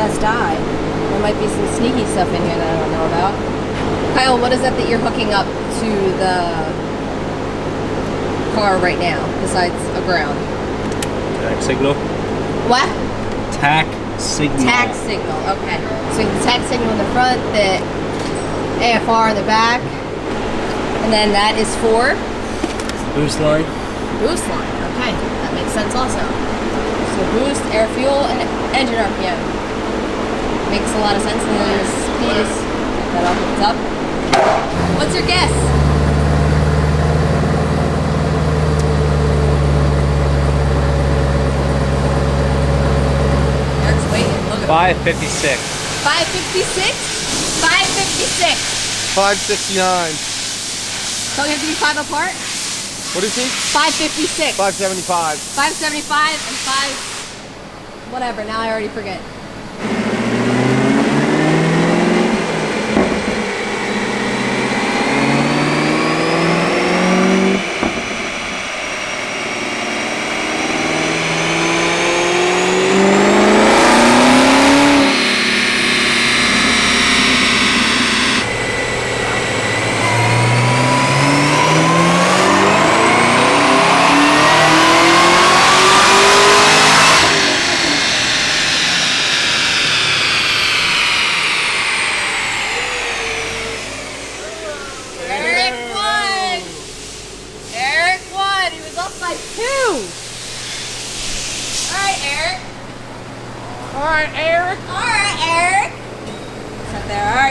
fast die. There might be some sneaky stuff in here that I don't know about. Kyle, what is that you're hooking up to the car right now, besides a ground? Tack signal. What? Tack signal. Tack signal, okay. So the tack signal in the front, the AFR in the back, and then that is for? Boost line. Boost line, okay. That makes sense also. So boost, air fuel, and engine RPM. Makes a lot of sense. And then there's piece that opens up. What's your guess? Eric's waiting. Look at 556. 556? 556. 569. So we have to be 5 apart? What is he? 556. 575. 575 and 5 whatever. Now I already forget.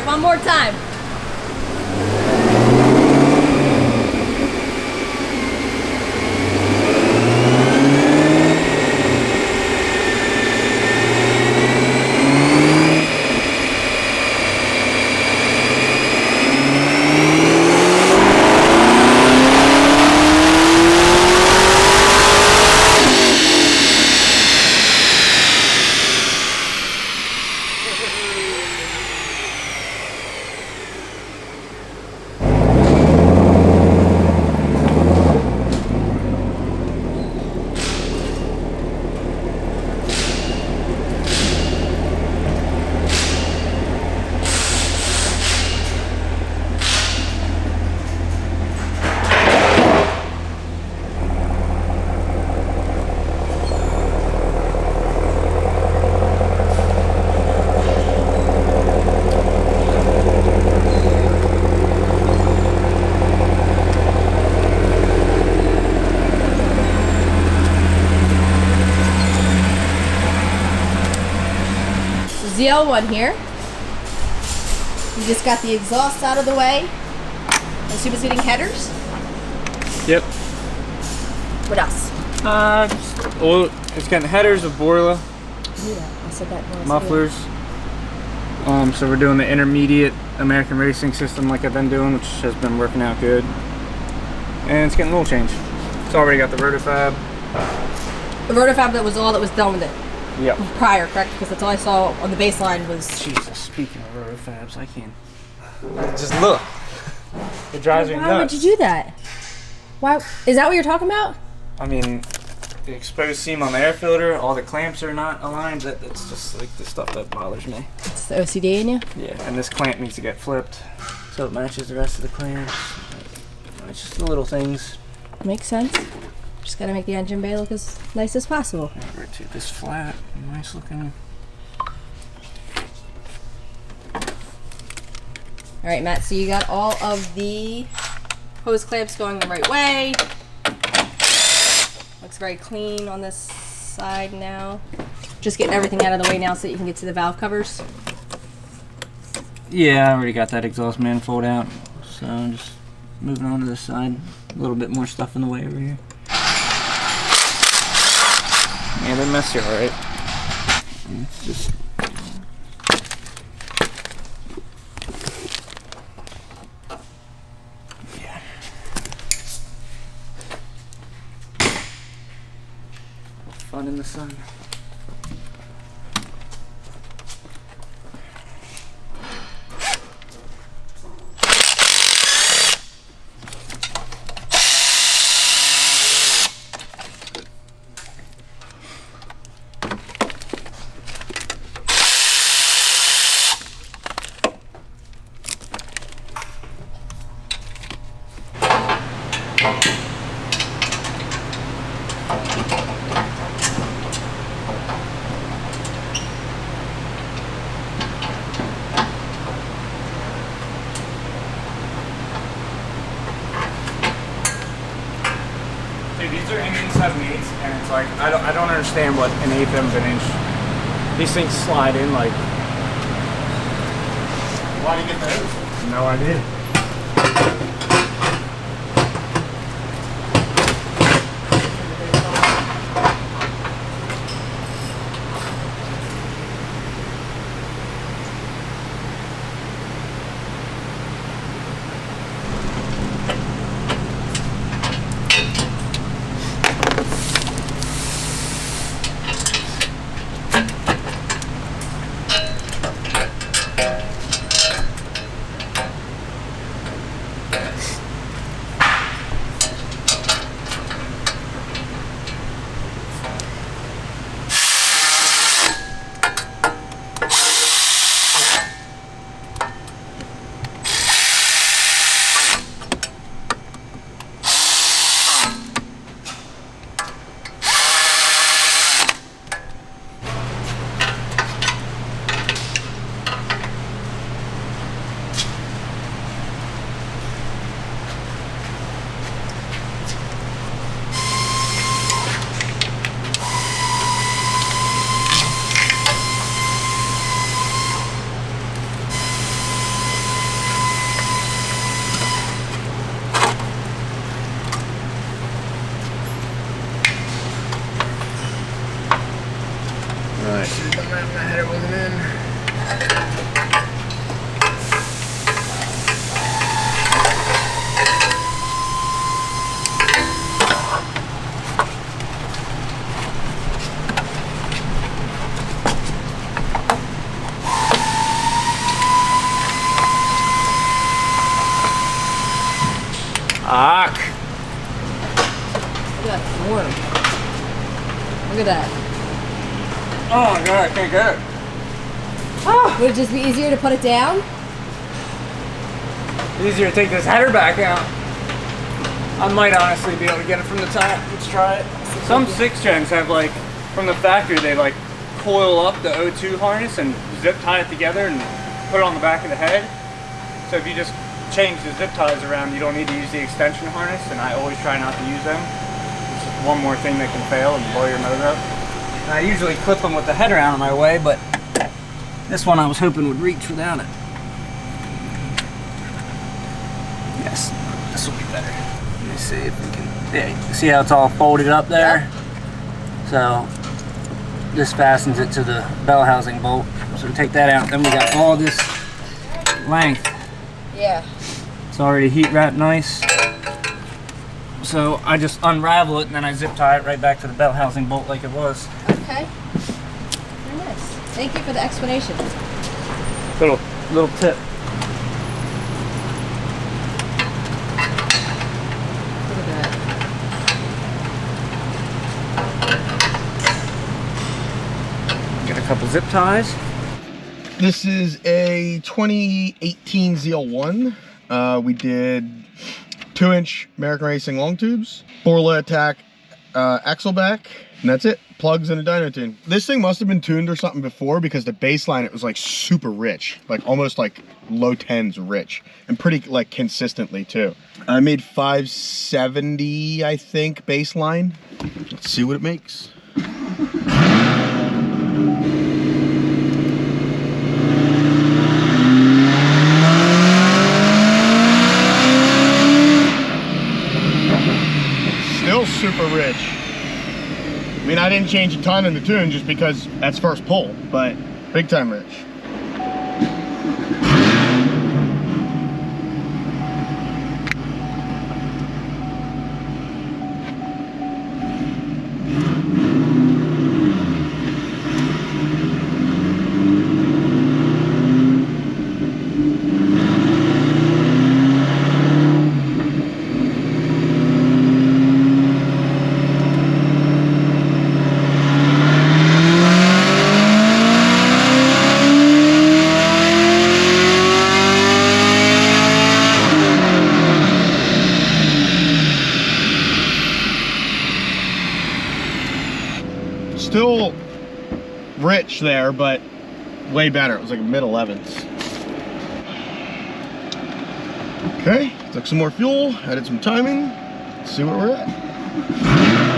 One more time. ZL1 here. You just got the exhaust out of the way. I assume it's hitting headers? Yep. What else? Oil. It's getting headers of Borla. I knew that. I said that. Mufflers. So we're doing the intermediate American racing system like I've been doing, which has been working out good. And it's getting oil change. It's already got the rotifab. The rotifab, that was all that was done with it. Yep. Prior, correct? Because that's all I saw on the baseline was... Jesus, speaking of rotifabs, I can't... Just look. It drives me nuts. Why would you do that? Why? Is that what you're talking about? I mean, the exposed seam on the air filter, all the clamps are not aligned. That's just like the stuff that bothers me. It's the OCD in you? Yeah, and this clamp needs to get flipped so it matches the rest of the clamps. It's just the little things. Makes sense. Just gotta make the engine bay look as nice as possible. Yeah, rotate this flat, nice looking. Alright, Matt, so you got all of the hose clamps going the right way. Looks very clean on this side now. Just getting everything out of the way now so that you can get to the valve covers. Yeah, I already got that exhaust manifold out, so I'm just moving on to this side. A little bit more stuff in the way over here. Yeah, they're messy, alright. It's just... yeah. Fun in the sun. are inch 7/8, and it's like I don't understand what an eighth of an inch. These things slide in like. Why do you get those? No idea. Alright, should have done that when the header wasn't in. Look at that form. Look at that. Oh my god, I can't get it. Would it just be easier to put it down? Easier to take this header back out. I might honestly be able to get it from the top. Let's try it. Some 6 gens have like, from the factory, they like coil up the O2 harness and zip tie it together and put it on the back of the head. So if you just change the zip ties around, you don't need to use the extension harness, and I always try not to use them. It's just one more thing that can fail and blow your motor up. And I usually clip them with the header out of my way, but this one I was hoping would reach without it. Yes, this will be better. Let me see if we can, yeah, you see how it's all folded up there? Yep. So this fastens it to the bell housing bolt. So we take that out, then we got all this length. Yeah. It's already heat wrapped nice. So I just unravel it and then I zip tie it right back to the bell housing bolt like it was. Okay. Very nice. Thank you for the explanation. Little tip. Look at that. Get a couple zip ties. This is a 2018 ZL1. We did 2-inch American Racing long tubes, Borla Attack axle back, and that's it. Plugs and a dyno tune. This thing must have been tuned or something before, because the baseline, it was like super rich, like almost like low tens rich, and pretty like consistently too. I made 570, I think, baseline. Let's see what it makes. Still super rich. I mean, I didn't change a ton in the tune just because that's first pull, but big time rich. Still rich there, but way better. It was like a mid-11s. Okay, took some more fuel, added some timing. Let's see where we're at.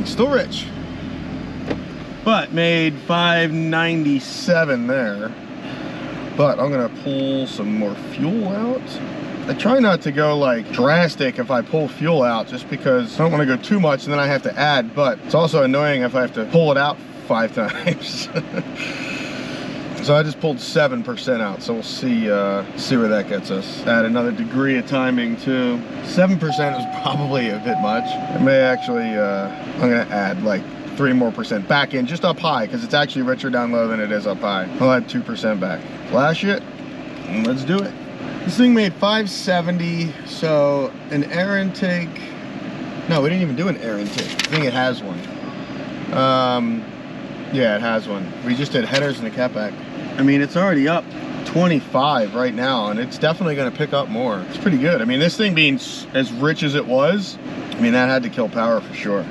Still rich, but made 597 there. But I'm gonna pull some more fuel out. I try not to go like drastic if I pull fuel out, just because I don't want to go too much and then I have to add. But it's also annoying if I have to pull it out 5 times. So I just pulled 7% out, so we'll see where that gets us. Add another degree of timing too. 7% is probably a bit much. I may actually, I'm gonna add like 3% more back in, just up high, because it's actually richer down low than it is up high. I'll add 2% back. Flash it, and let's do it. This thing made 570, so an air intake. No, we didn't even do an air intake. I think it has one. Yeah, it has one. We just did headers and a catback. I mean, it's already up 25 right now, and it's definitely going to pick up more. It's pretty good. I mean, this thing being as rich as it was, I mean, that had to kill power for sure.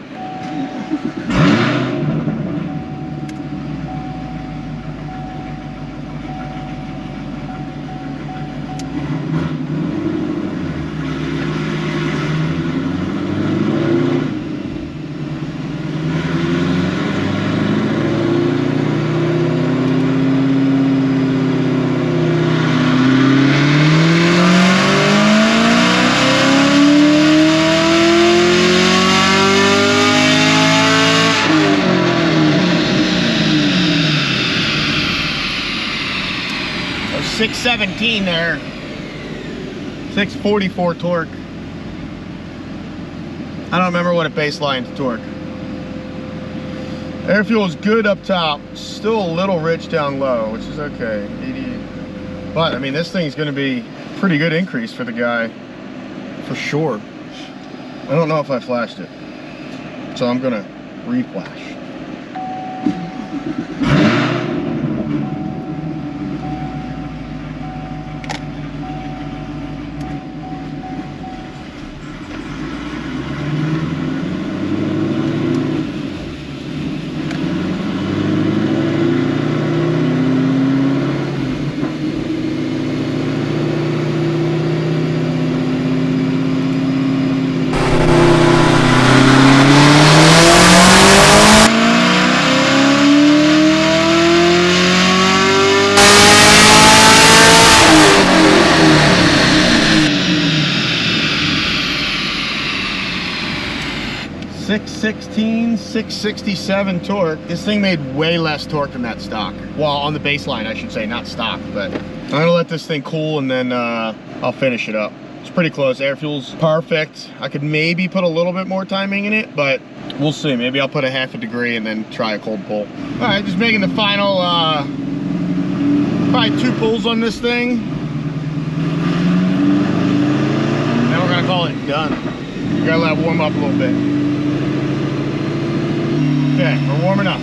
617 there, 644 torque. I don't remember what it baseline torque. Air fuel is good up top, still a little rich down low, which is okay. 80, but I mean, this thing's going to be pretty good increase for the guy, for sure. I don't know if I flashed it, so I'm going to re-flash. .616, 667 torque. This thing made way less torque than that stock. Well, on the baseline, I should say, not stock, but I'm gonna let this thing cool and then I'll finish it up. It's pretty close. Air fuel's perfect. I could maybe put a little bit more timing in it, but we'll see. Maybe I'll put a half a degree and then try a cold pull. All right, just making the final, probably 2 pulls on this thing. Then we're gonna call it done. You gotta let it warm up a little bit. Okay, we're warming up.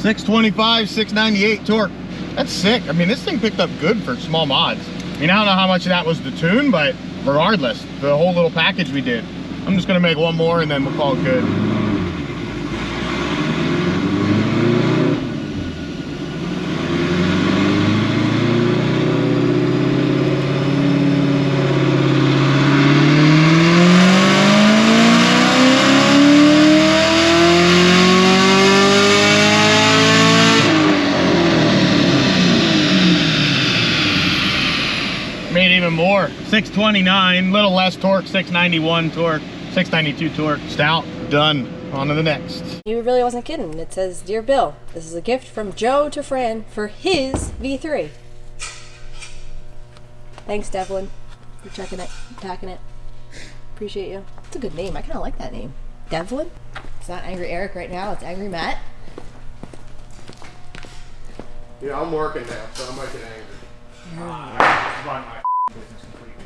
.625, 698 torque. That's sick. I mean, this thing picked up good for small mods. I mean, I don't know how much of that was the tune, but regardless, the whole little package we did. I'm just gonna make one more and then we'll call it good. Made even more. 629, little less torque, 691 torque, 692 torque. Stout, done. On to the next. You really wasn't kidding. It says, Dear Bill, this is a gift from Joe to Fran for his V3. Thanks, Devlin, for checking it, packing it. Appreciate you. It's a good name. I kind of like that name. Devlin? It's not Angry Eric right now. It's Angry Matt. Yeah, I'm working now, so I might get angry. I run my business completely.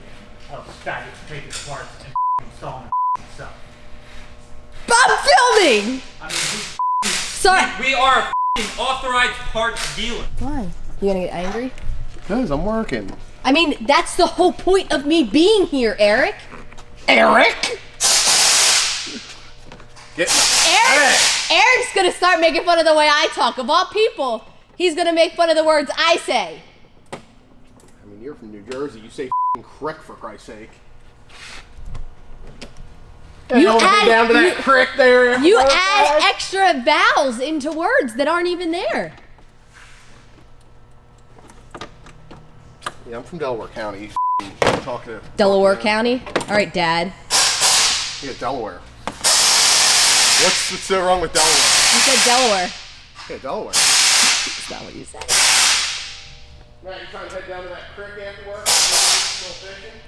Help stack it, take it apart, and install my stuff. I'm filming! I mean, Sorry. we are a authorized parts dealer. Why? You gonna get angry? Because I'm working. I mean, that's the whole point of me being here, Eric. Eric? Eric's gonna start making fun of the way I talk. Of all people, he's gonna make fun of the words I say. I mean, you're from New Jersey. You say crick, for Christ's sake. You add, down to that crick there. You add extra vowels into words that aren't even there. Yeah, I'm from Delaware County. You talk to Delaware County? All right, Dad. Yeah, Delaware. What's so wrong with Delaware? You said Delaware. Yeah, Delaware. That's not what you said. Matt, you trying to head down to that creek after work? Fishing?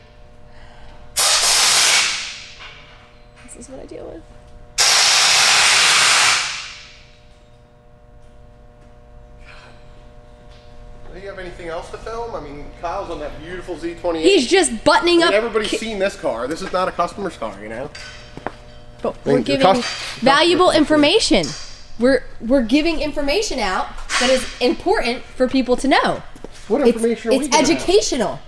This is what I deal with. Do you have anything else to film? I mean, Kyle's on that beautiful Z28. He's just buttoning up. Everybody's seen this car. This is not a customer's car, you know? But we're giving valuable information. We're giving information out that is important for people to know. What information are we It's educational. out?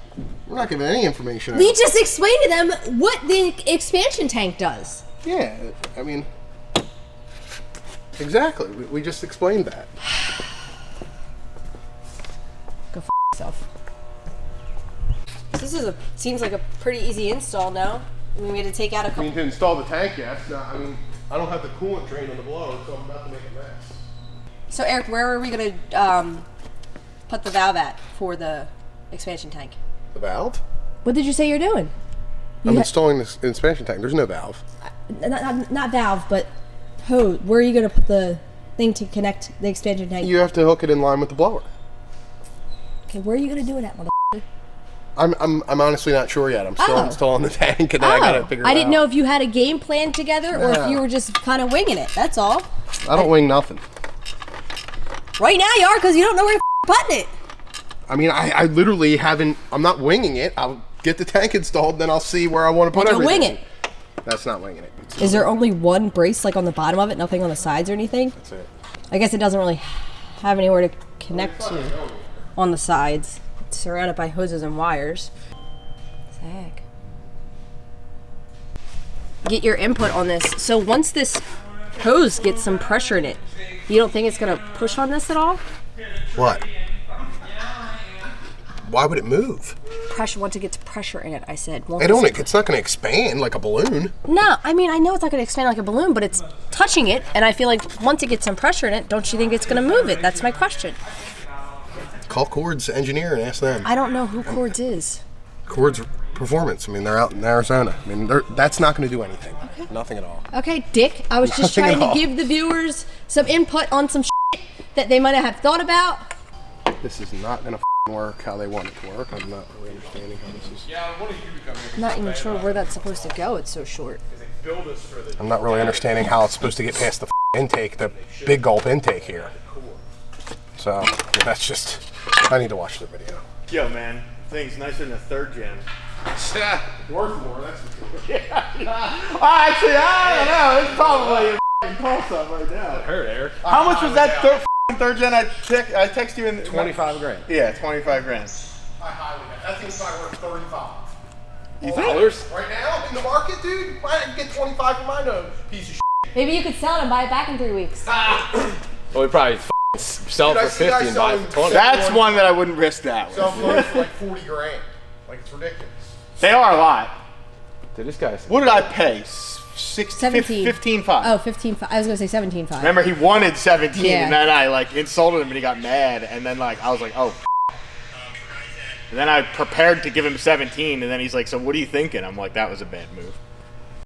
We're not giving any information We out. just explained to them what the expansion tank does. Yeah, I mean, exactly. We just explained that. Go f yourself. This is seems like a pretty easy install now. I mean, we had to take out a I couple. mean, to install the tank, yes. No, I mean, I don't have the coolant drain on the blower, so I'm about to make a mess. So Eric, where are we gonna put the valve at for the expansion tank? The valve? What did you say you're doing? I'm installing this expansion tank. There's no valve. Not valve, but hose. Where are you gonna put the thing to connect the expansion tank? You have to hook it in line with the blower. Okay, where are you gonna do it at, mother? I'm honestly not sure yet. I'm still installing the tank, and then I gotta figure it out. I didn't know if you had a game plan together or if you were just kind of winging it. That's all. I don't wing nothing. Right now you are, because you don't know where you're putting it. I mean, I literally haven't. I'm not winging it. I'll get the tank installed, then I'll see where I want to put You'll everything. wing it. That's not winging it. Is there only one brace, like on the bottom of it, nothing on the sides or anything? That's it. I guess it doesn't really have anywhere to connect to on the sides. It's surrounded by hoses and wires. Zach. Get your input on this. So once this hose gets some pressure in it, you don't think it's going to push on this at all? What? Why would it move? Pressure, once it gets pressure in it, I said. It's not going to expand like a balloon. No, I mean, I know it's not going to expand like a balloon, but it's touching it, and I feel like once it gets some pressure in it, don't you think it's going to move it? That's my question. Call Cord's engineer and ask them. I don't know who Cords is. Cord's Performance. I mean, they're out in Arizona. I mean, that's not going to do anything. Okay. Nothing at all. Okay, Dick. I was just trying to give the viewers some input on some shit that they might have thought about. This is not going to work how they want it to work. I'm not really understanding how this is. I'm not even sure where that's supposed to go. It's so short. I'm not really understanding how it's supposed to get past the intake, the big gulp intake here. So that's just. I need to watch the video. Yo, man, thing's nicer than a third gen. Worth more, that's for sure. Actually, I don't know. It's probably a call up right now. Heard Eric. How much was that third gen? I text you in 25 grand. Yeah, 25 grand. I highly bet. That thing's probably worth 35. You think? Right now in the market, dude, why not get 25 for my nose? Piece of shit. Maybe you could sell it and buy it back in 3 weeks. Well, we probably sell it for 50 and buy it for 20. That's one that I wouldn't risk that with. Sell clothes for like 40 grand. Like, it's ridiculous. They are a lot. Dude, this guy's. What did I pay? 17. 15.5. Oh, 15.5. I was going to say 17.5. Remember, he wanted 17, Yeah. and then I like insulted him, and he got mad, and then like I was like, oh. And then I prepared to give him 17, and then he's like, so what are you thinking? I'm like, that was a bad move.